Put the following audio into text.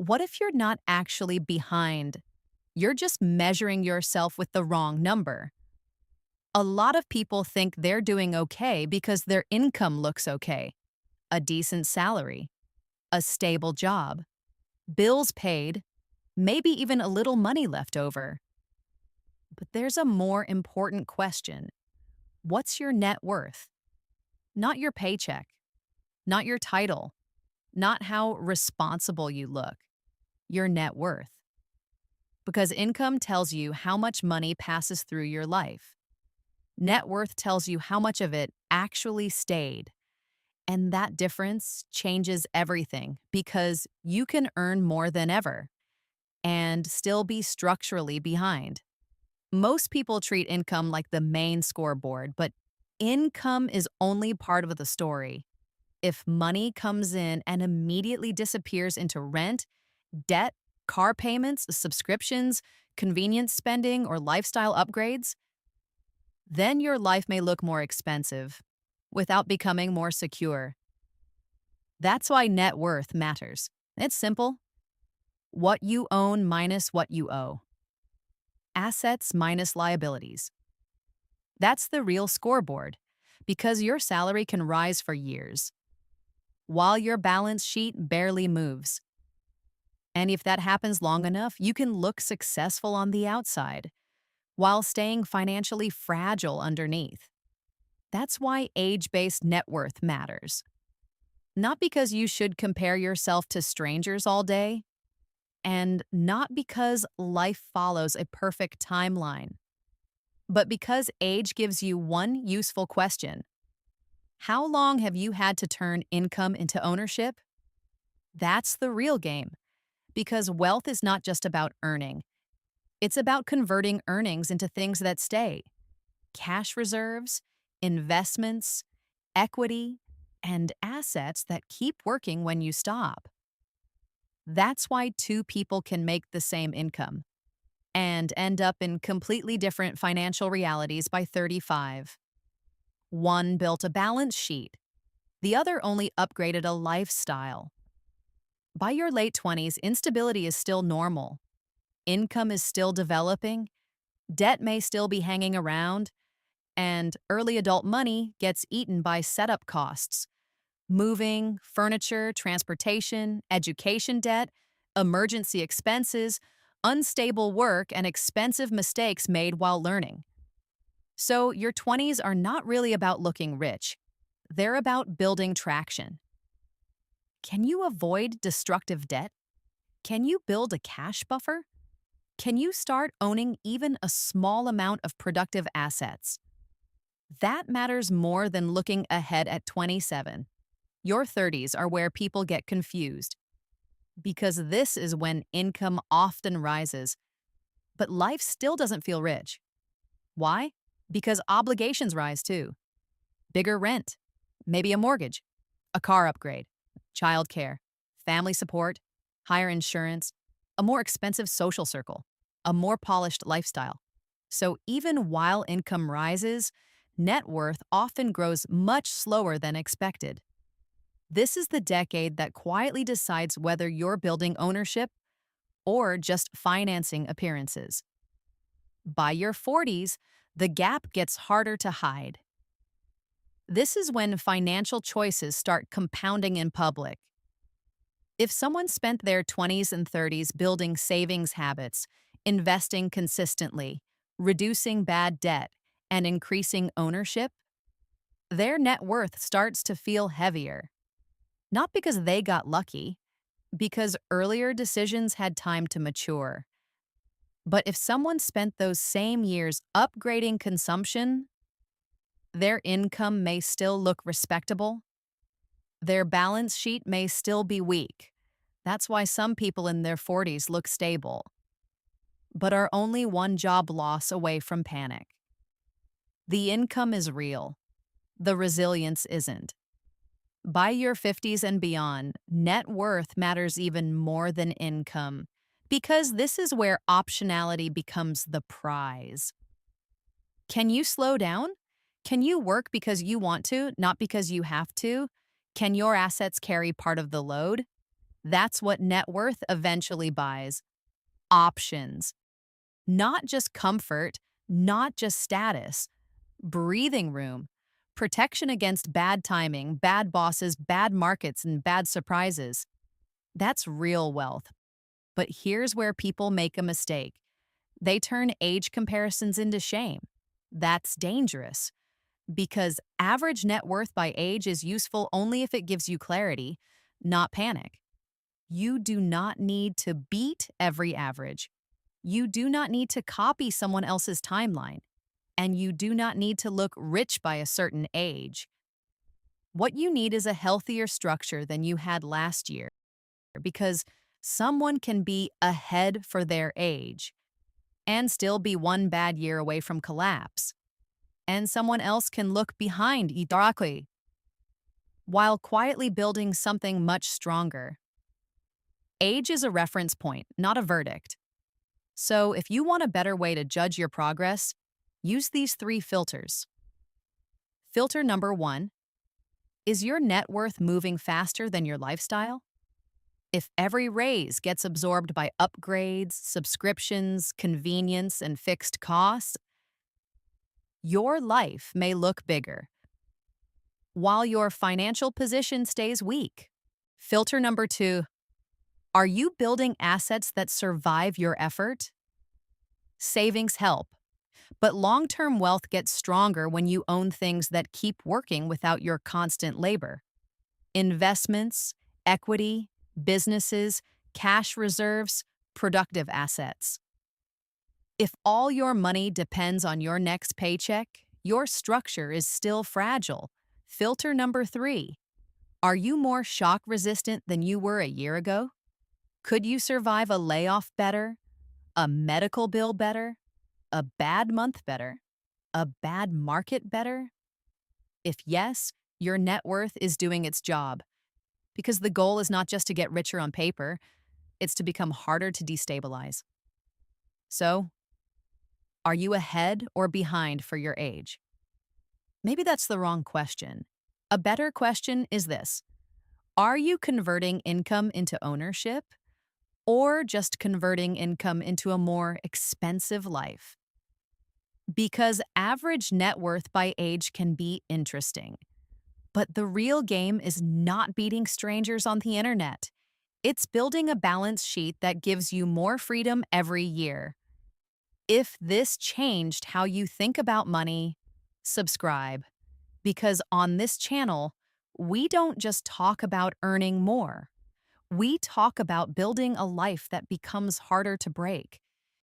What if you're not actually behind? You're just measuring yourself with the wrong number. A lot of people think they're doing okay because their income looks okay. A decent salary, a stable job, bills paid, maybe even a little money left over. But there's a more important question. What's your net worth? Not your paycheck, not your title, not how responsible you look, your net worth. Because income tells you how much money passes through your life. Net worth tells you how much of it actually stayed. And that difference changes everything because you can earn more than ever and still be structurally behind. Most people treat income like the main scoreboard, but income is only part of the story. If money comes in and immediately disappears into rent, debt, car payments, subscriptions, convenience spending, or lifestyle upgrades, then your life may look more expensive without becoming more secure. That's why net worth matters. It's simple. What you own minus what you owe. Assets minus liabilities. That's the real scoreboard because your salary can rise for years while your balance sheet barely moves. And if that happens long enough, you can look successful on the outside while staying financially fragile underneath. That's why age-based net worth matters. Not because you should compare yourself to strangers all day, and not because life follows a perfect timeline, but because age gives you one useful question. How long have you had to turn income into ownership? That's the real game, because wealth is not just about earning. It's about converting earnings into things that stay. Cash reserves, investments, equity, and assets that keep working when you stop. That's why two people can make the same income and end up in completely different financial realities by 35. One built a balance sheet, the other only upgraded a lifestyle. By your late 20s, instability is still normal. Income is still developing, debt may still be hanging around, and early adult money gets eaten by setup costs. Moving, furniture, transportation, education debt, emergency expenses, unstable work, and expensive mistakes made while learning. So your 20s are not really about looking rich. They're about building traction. Can you avoid destructive debt? Can you build a cash buffer? Can you start owning even a small amount of productive assets? That matters more than looking ahead at 27. Your 30s are where people get confused because this is when income often rises, but life still doesn't feel rich. Why? Because obligations rise too. Bigger rent, maybe a mortgage, a car upgrade, childcare, family support, higher insurance, a more expensive social circle, a more polished lifestyle. So even while income rises, net worth often grows much slower than expected. This is the decade that quietly decides whether you're building ownership or just financing appearances. By your 40s, the gap gets harder to hide. This is when financial choices start compounding in public. If someone spent their 20s and 30s building savings habits, investing consistently, reducing bad debt, and increasing ownership, their net worth starts to feel heavier. Not because they got lucky, because earlier decisions had time to mature. But if someone spent those same years upgrading consumption, their income may still look respectable. Their balance sheet may still be weak. That's why some people in their 40s look stable, but are only one job loss away from panic. The income is real. The resilience isn't. By your 50s and beyond, net worth matters even more than income because this is where optionality becomes the prize. Can you slow down? Can you work because you want to, not because you have to? Can your assets carry part of the load? That's what net worth eventually buys: options. Not just comfort, not just status, breathing room, protection against bad timing, bad bosses, bad markets, and bad surprises. That's real wealth. But here's where people make a mistake: they turn age comparisons into shame. That's dangerous because average net worth by age is useful only if it gives you clarity, not panic. You do not need to beat every average. You do not need to copy someone else's timeline. And you do not need to look rich by a certain age. What you need is a healthier structure than you had last year, because someone can be ahead for their age and still be one bad year away from collapse. And someone else can look behind directly while quietly building something much stronger. Age is a reference point, not a verdict. So if you want a better way to judge your progress, use these 3 filters. Filter number 1: is your net worth moving faster than your lifestyle? If every raise gets absorbed by upgrades, subscriptions, convenience, and fixed costs, your life may look bigger, while your financial position stays weak. Filter number 2: are you building assets that survive your effort? Savings help, but long-term wealth gets stronger when you own things that keep working without your constant labor. Investments, equity, businesses, cash reserves, productive assets. If all your money depends on your next paycheck, your structure is still fragile. Filter number 3: are you more shock resistant than you were a year ago? Could you survive a layoff better, a medical bill better, a bad month better, a bad market better? If yes, your net worth is doing its job, because the goal is not just to get richer on paper, it's to become harder to destabilize. So, are you ahead or behind for your age? Maybe that's the wrong question. A better question is this: are you converting income into ownership, or just converting income into a more expensive life? Because average net worth by age can be interesting. But the real game is not beating strangers on the internet. It's building a balance sheet that gives you more freedom every year. If this changed how you think about money, subscribe. Because on this channel, we don't just talk about earning more. We talk about building a life that becomes harder to break.